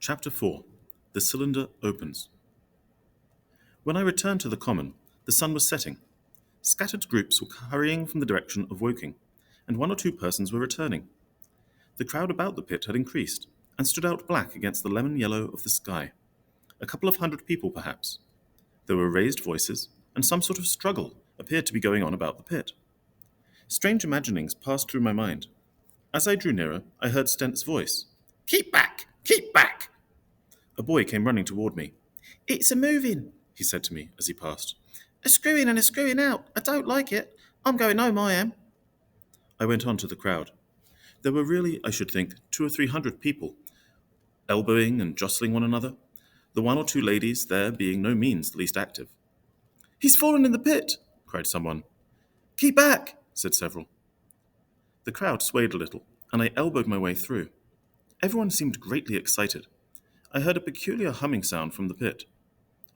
Chapter 4. The cylinder opens. When I returned to the common, the sun was setting. Scattered groups were hurrying from the direction of Woking, and one or two persons were returning. The crowd about the pit had increased, and stood out black against the lemon yellow of the sky. A couple of hundred people, perhaps. There were raised voices, and some sort of struggle appeared to be going on about the pit. Strange imaginings passed through my mind. As I drew nearer, I heard Stent's voice. "Keep back! Keep back!" A boy came running toward me. "It's a moving," he said to me as he passed. "A screw in and a screw in out. I don't like it. I'm going home, I am." I went on to the crowd. There were really, I should think, 200 or 300 people, elbowing and jostling one another, the one or two ladies there being no means the least active. "He's fallen in the pit!" cried someone. "Keep back!" said several. The crowd swayed a little, and I elbowed my way through. Everyone seemed greatly excited. I heard a peculiar humming sound from the pit.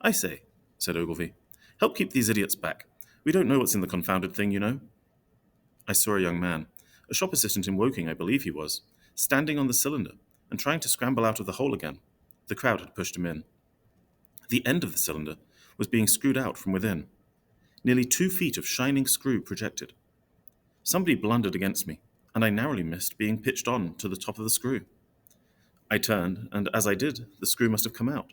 "I say," said Ogilvy, "help keep these idiots back. We don't know what's in the confounded thing, you know." I saw a young man, a shop assistant in Woking I believe he was, standing on the cylinder and trying to scramble out of the hole again. The crowd had pushed him in. The end of the cylinder was being screwed out from within. Nearly 2 feet of shining screw projected. Somebody blundered against me, and I narrowly missed being pitched on to the top of the screw. I turned, and as I did, the screw must have come out,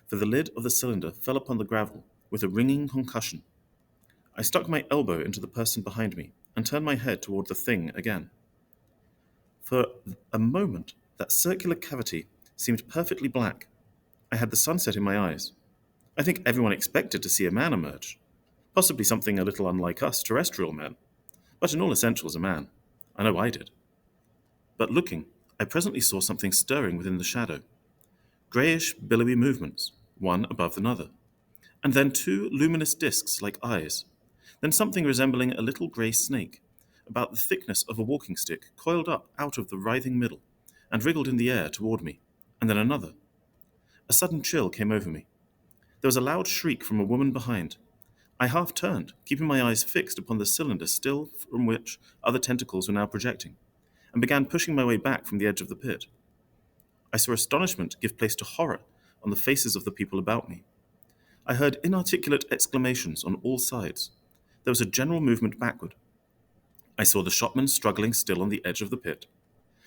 for the lid of the cylinder fell upon the gravel with a ringing concussion. I stuck my elbow into the person behind me and turned my head toward the thing again. For a moment, that circular cavity seemed perfectly black. I had the sunset in my eyes. I think everyone expected to see a man emerge, possibly something a little unlike us terrestrial men, but in all essentials a man. I know I did. But looking, I presently saw something stirring within the shadow. Greyish, billowy movements, one above another, and then 2 luminous discs like eyes, then something resembling a little grey snake, about the thickness of a walking stick, coiled up out of the writhing middle, and wriggled in the air toward me, and then another. A sudden chill came over me. There was a loud shriek from a woman behind. I half turned, keeping my eyes fixed upon the cylinder still from which other tentacles were now projecting, and began pushing my way back from the edge of the pit. I saw astonishment give place to horror on the faces of the people about me. I heard inarticulate exclamations on all sides. There was a general movement backward. I saw the shopman struggling still on the edge of the pit.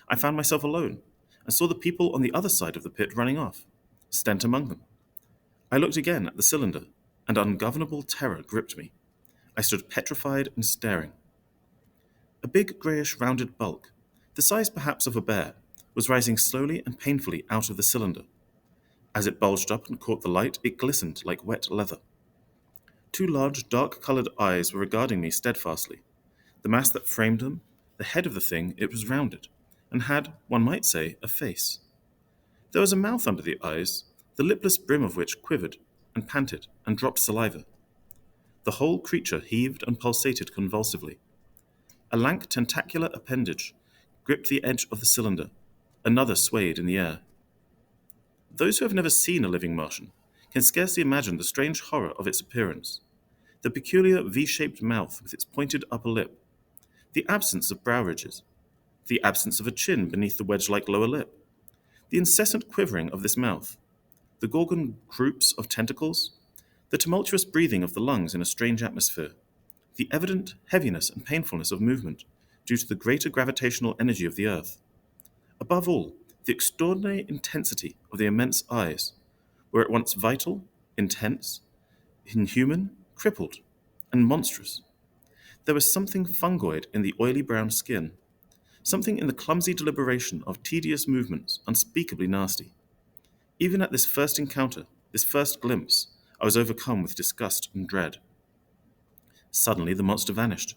I found myself alone, and saw the people on the other side of the pit running off, Stent among them. I looked again at the cylinder, and ungovernable terror gripped me. I stood petrified and staring. A big greyish rounded bulk, the size perhaps of a bear, was rising slowly and painfully out of the cylinder. As it bulged up and caught the light, it glistened like wet leather. 2 large, dark-coloured eyes were regarding me steadfastly. The mass that framed them, the head of the thing, it was rounded, and had, one might say, a face. There was a mouth under the eyes, the lipless brim of which quivered, and panted, and dropped saliva. The whole creature heaved and pulsated convulsively. A lank tentacular appendage gripped the edge of the cylinder. Another swayed in the air. Those who have never seen a living Martian can scarcely imagine the strange horror of its appearance. The peculiar V-shaped mouth with its pointed upper lip, the absence of brow ridges, the absence of a chin beneath the wedge-like lower lip, the incessant quivering of this mouth, the gorgon groups of tentacles, the tumultuous breathing of the lungs in a strange atmosphere, the evident heaviness and painfulness of movement due to the greater gravitational energy of the earth. Above all, the extraordinary intensity of the immense eyes were at once vital, intense, inhuman, crippled, and monstrous. There was something fungoid in the oily brown skin, something in the clumsy deliberation of tedious movements unspeakably nasty. Even at this first encounter, this first glimpse, I was overcome with disgust and dread. Suddenly the monster vanished.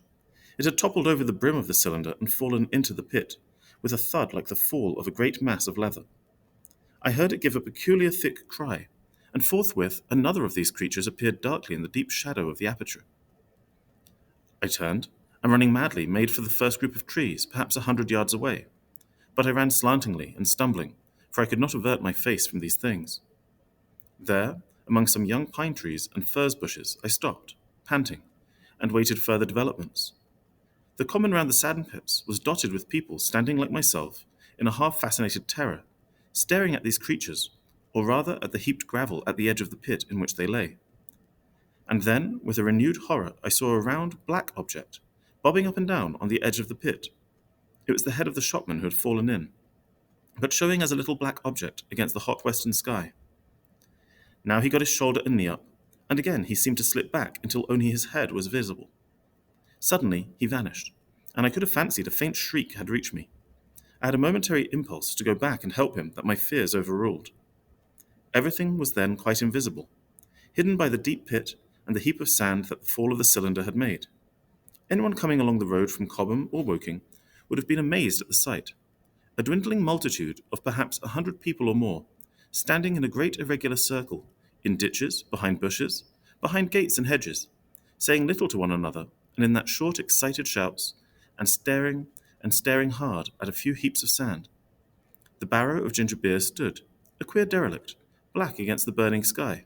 It had toppled over the brim of the cylinder and fallen into the pit, with a thud like the fall of a great mass of leather. I heard it give a peculiar thick cry, and forthwith another of these creatures appeared darkly in the deep shadow of the aperture. I turned, and running madly, made for the first group of trees, perhaps 100 yards away. But I ran slantingly and stumbling, for I could not avert my face from these things. There, among some young pine trees and furze bushes, I stopped, panting, and waited further developments. The common round the sand pits was dotted with people standing like myself, in a half-fascinated terror, staring at these creatures, or rather at the heaped gravel at the edge of the pit in which they lay. And then, with a renewed horror, I saw a round, black object, bobbing up and down on the edge of the pit. It was the head of the shopman who had fallen in, but showing as a little black object against the hot western sky. Now he got his shoulder and knee up, and again he seemed to slip back until only his head was visible. Suddenly he vanished, and I could have fancied a faint shriek had reached me. I had a momentary impulse to go back and help him that my fears overruled. Everything was then quite invisible, hidden by the deep pit and the heap of sand that the fall of the cylinder had made. Anyone coming along the road from Cobham or Woking would have been amazed at the sight. A dwindling multitude of perhaps 100 people or more, standing in a great irregular circle, in ditches, behind bushes, behind gates and hedges, saying little to one another, and in that short excited shouts, and staring hard at a few heaps of sand. The barrow of ginger beer stood, a queer derelict, black against the burning sky,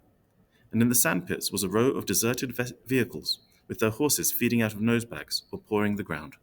and in the sandpits was a row of deserted vehicles, with their horses feeding out of nosebags or pawing the ground.